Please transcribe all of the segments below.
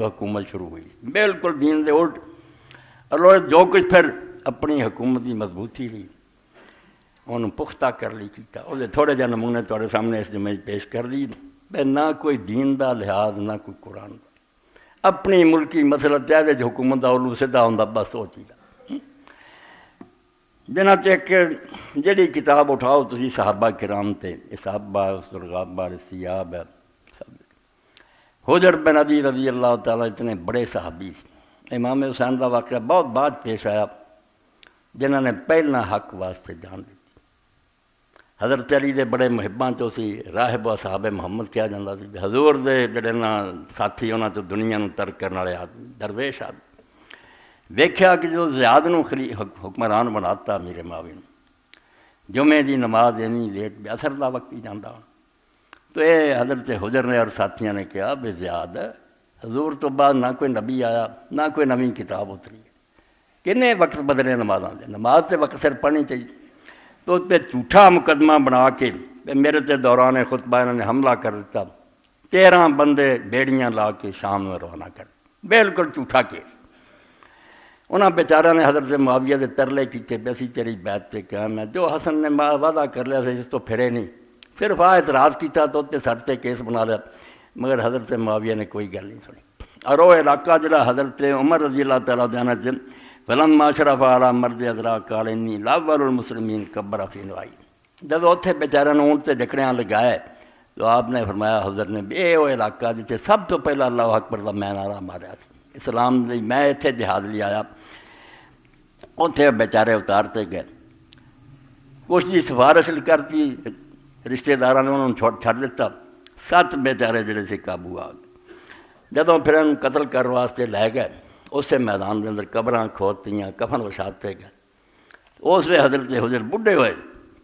تو حکومت شروع ہوئی، بالکل دین دے الٹ۔ اور جو کچھ پھر اپنی حکومت کی مضبوطی لی انہوں پختہ کر لی کیتا، وہ تھوڑے جہے نمونے تھوڑے سامنے اس جمعے پیش کر دی۔ نہ کوئی دین دا لحاظ نہ کوئی قرآن دا، اپنی ملکی مسئلہ تحت حکومت دا علو سیدھا ہوندا، بس وہ چیز جنہاں تے ایک جڑی کتاب اٹھاؤ تسی صحابہ کرام تے صحابہ سرغابہ سیاب ہے حجر بن عدی رضی اللہ تعالیٰ اتنے بڑے صحابی سے، امام حسین کا واقعہ بہت بعد پیش آیا جنہوں نے پہلا حق واسطے جان دی۔ حضرت علی دے بڑے محباں چوں سی، راہب و صحابہ محمد کہا جاتا سی۔ حضور دے جڑے نا ساتھی انہاں چوں دنیا نو ترک کرنے والے آدمی درویش آدمی ویکھیا کہ جو زیاد نو حکمران بناتا میرے ماوی نو، جمعے دی نماز اینی لیٹ بے اثر دا وقت ہی جاندا، تو یہ حضرت حجر نے اور ساتھیاں نے کہا بے زیاد حضور تو بعد نہ کوئی نبی آیا نہ کوئی نویں کتاب اتری، کنے وقت بدلے نمازاں دے، نماز تے وقت سر پڑھنی چاہیے۔ تو تے جھوٹا مقدمہ بنا کے میرے تے دوران خطبہ انہوں نے حملہ کر دیتا، 13 بندے بیڑیاں لا کے شام میں روانہ کر، بالکل جھوٹا کیس۔ انہاں بیچاروں نے حضرت معاویہ دے ترلے کیتے بے اسی تیری بیعت تے قائم ہے، جو حسن نے وعدہ کر لیا اس تو پھرے نہیں، صرف اعتراض کیتا تو تے سر تے کیس بنا لیا، مگر حضرت معاویہ نے کوئی گل نہیں سنی۔ اور وہ علاقہ جڑا حضرت عمر رضی اللہ تعالیٰ عنہ سے فلما اشرف علی مرد ادرا قال انی الاول المسلمین کبر فی نوائی، جب اتنے بیچاروں نے اونٹ تے جکڑیاں لگائے تو آپ نے فرمایا حضرت نے یہ وہ علاقہ جتنے سب تو پہلا اللہ اکبر کا میں نعرہ ماریا اسلام دی، میں اتنے جہاد لے آیا، اتنے بیچارے اتارتے گئے، کچھ دی سفارش کرتی رشتے داراں نے انہوں نے چھڑ دیتا، 7 بیچارے جڑے سے قابو آ گئے۔ جدوں پھر انہوں قتل کرنے واسطے لے گئے اسے میدان کے اندر قبراں کھودتیاں کفن وچھاتے گئے، اس وقت حضرت حجر بڈھے ہوئے،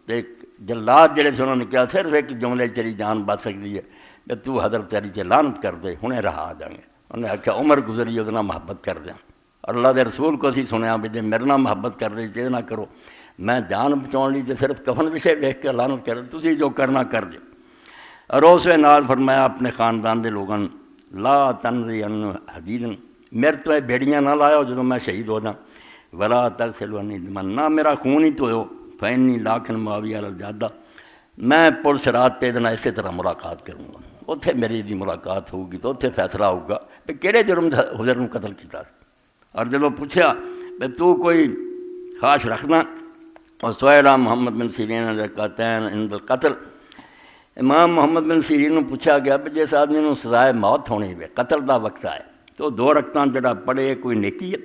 ایک جلاد جڑے سے انہوں نے کہا صرف ایک جملے تیری جان بچ سکتی ہے کہ تو حضرت علی تے لعنت کر دے ہنے رہا آ جائیں گے۔ انہوں نے آخیا عمر گزری وہ محبت کر دیا، اور اللہ دے رسول کو اسی سنیا بھی جی میرے نہ محبت کر رہی یہ نہ کرو، میں جان بچاؤ لی تو صرف کفن وچے ویکھ کے لعنت کر تسی جو کرنا کر دے۔ اور اس نال فرمایا اپنے خاندان دے لوگوں لا تنری ان حدید، میرے تو بیڑیاں نہ لاؤ جدوں میں شہید ہو جاں، ولا تغسلونی دمن، نہ میرا خون ہی تو فینی لاکھن معاویہ الجادہ، میں پولیس رات پہ دینا اسی طرح ملاقات کروں گا، اتنے میری دی ملاقات ہوگی تو اتنے فیصلہ ہوگا کہ کہڑے جرم حجر نو قتل کیتا۔ اور جب پوچھا کہ تو کوئی خواہش رکھنا، اور سہیلا محمد بن سیرین رکعتین عند القتل، امام محمد بن سیرین نو پوچھا گیا کہ جس آدمی نو سزائے موت ہونی ہے قتل دا وقت آئے تو 2 رکعتاں جڑا پڑھے کوئی نیکی ہے؟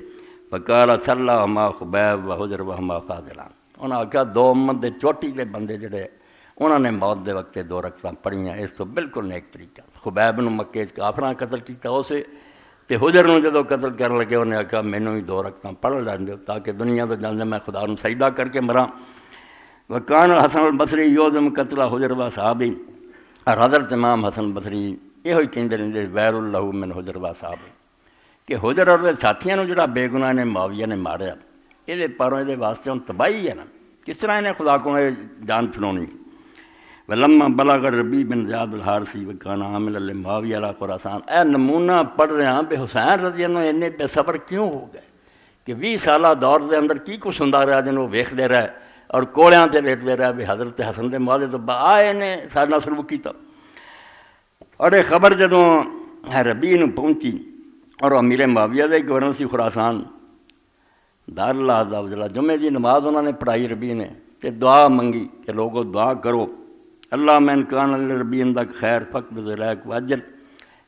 فقال صلی ہما خبیب و حجر و ہما فاضلان، انہوں نے کہا 2 امت دے چوٹی کے بندے جڑے انہوں نے موت دے وقت 2 رکعتاں پڑھیاں، اس تو بالکل نیک طریقہ۔ خبیب نو مکے کافراں قتل کیتا اسے، تے حجر نو جدو قتل کرن لگے انہیں آخیا مینوں ہی 2 رکعتاں پڑھ لین دیو تاکہ دنیا تو جانے میں خدا نو سجدہ کر کے مراں۔ وکان الحسن البصری یوزم قتل حجر و صحابی، اور حضرت امام حسن بصری یہ کہندے رہندے ویر اللہ من حجر و صحابی کہ حجر اور ساتھیاں نو جڑا بے گناہ نے معاویہ نے ماریا یہ پروں یہ واسطے ہوں تباہی ہے نا، کس طرح انہیں خدا کو جان چھڑونی۔ ولما بلغ ربی بن زیاد الحارثی وکان عامل لمعاویہ علی خراسان، اے نمونہ پڑھ رہے ہیں بے حسین رضی اللہ عنہ انہیں بے صبر کیوں ہو گئے کہ 20 سالہ دور دے اندر کی کچھ ہوندا رہا جنوں ویکھ دے رہا اور کوڑیاں تے لیٹ دے رہا بھی حضرت حسن دے معاہدے تو آئے نے سارے نال سلوک کیتا۔ اور یہ خبر جدوں ربی نو پہنچی اور امیر معاویہ دے گورنر سی خراسان دار اللہ عز و جل، جمعے دی نماز انہوں نے پڑھائی ربی نے تے دعا منگی کہ لوگوں دعا کرو اللہ من کان ربی اندک خیر فقد ذلک واجر،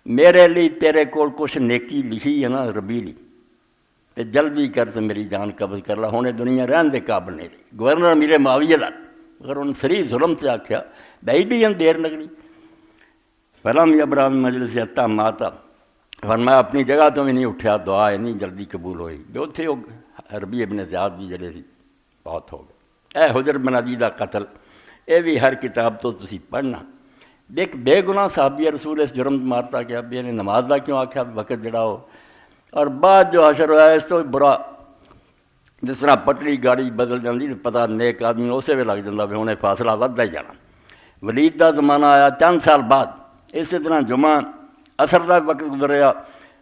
میرے لیے تیرے کول کچھ نیکی لکھی ہے نا ربی لی تے جلدی کر تے میری جان قبض کر لا، ہونے دنیا رہن دے قابل نہیں رہی۔ گورنر امیر معاویہ دا اگر ان سری ظلم تے آکھیا بھائی بھی ہم دیر لگنی، فلم یبرا من مجلس حتی ماتا، فرمایا اپنی جگہ تو بھی نہیں اٹھیا، دعا نہیں جلدی قبول ہوئی، جو تھے ربی ابن زیاد بھی جڑے سی بہت ہو گئے۔ اے حجر بن عدی دا قتل یہ بھی ہر کتاب تو تسی پڑھنا، دیکھ بے گناہ صحابی رسول اس جرم مارتا کہ اب نے نماز دا کیوں آکھیا وقت جڑا ہو، اور بعد جو حشر ہوا اس تو برا جس طرح پٹڑی گاڑی بدل جاندی پتہ نیک آدمی اسے بھی لگ جاتا بھی انہیں فاصلہ ودتا ہی جانا۔ ولید دا زمانہ آیا چند سال بعد، اسی طرح جمعہ اثر دا وقت گزریا،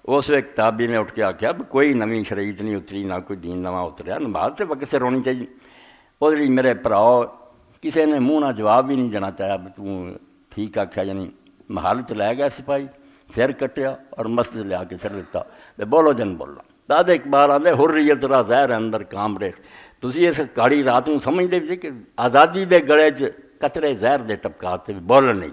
اس وقت تابی نے اٹھ کے آخیا بھی کوئی نویں شریعت نہیں اتری، نہ کوئی دین نواں اتریا، نماز تو وقت سر ہونی چاہیے۔ وہ لیے میرے بھراؤ کسی نے منہ نہ جواب بھی نہیں دینا چاہیا بھی توں ٹھیک آخیا، یعنی محل چ لے گیا سپاہی، سر کٹیا اور مسجد لیا کے سر دیتا، بولو جن بولنا۔ داد اقبال آدھے حریت را زہر اندر کام ریخ، تسی اس کاڑی رات کو سمجھتے جی کہ آزادی دے گلے چ کچرے زہر دے ٹپکات بولن نہیں۔